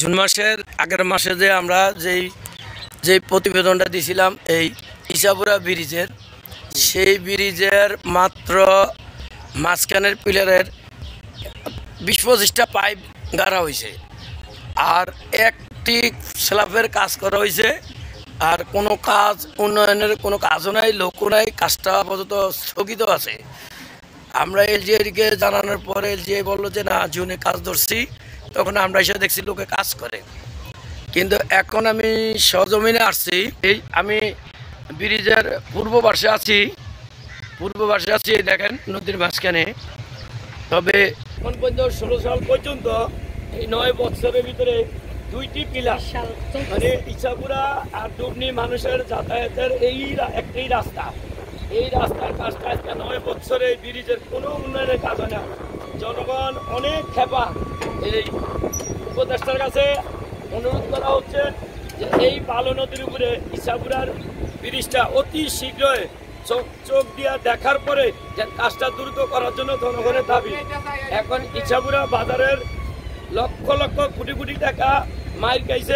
June মাসের আগের মাসে যে আমরা যেই প্রতিবেদনটা দিয়েছিলাম এই ইসাপুরা ব্রিজের, সেই ব্রিজের মাত্র মাঝখানের পিলারের 20-25টা পাইপ গাড়া হয়েছে, আর একটি স্ল্যাবের কাজ করা হয়েছে, আর কোনো কাজ উন্নয়নের কোনো কাজও নাই, লোকও নাই, কাজটা আপাতত স্থগিত আছে। আমরা এলজিআইকে জানানোর পরে এলজিআই বললো যে না, জুনে কাজ ধরছি। তখন আমরা এসে দেখছি লোকে কাজ করে, কিন্তু এখন আমি সরজমিনে আসছি। আমি ব্রিজের পূর্ব পাশে আছি, দেখেন নদীর মাঝখানে। তবে এখন পর্যন্ত 16 সাল পর্যন্ত এই 9 বছরের ভিতরে 2টি পিলার, মানে ইসাপুরা আর ডুবনি মানুষের যাতায়াতের একটাই রাস্তা, এই রাস্তার কাজটা আজকে 9 বছরে এই ব্রিজের কোনো উন্নয়নের কাজ হয় না। জনগণ অনেক খেপা। এই উপদেষ্টার কাছে অনুরোধ করা হচ্ছে যে এই বালু নদীর উপরে ইসাপুরার ব্রিজটা অতি শীঘ্রই চোখ দিয়া দেখার পরে যে কাজটা দ্রুত করার জন্য জনগণের দাবি। এখন ইসাপুরা বাজারের লক্ষ লক্ষ কোটি কোটি টাকা মাইর খাইছে।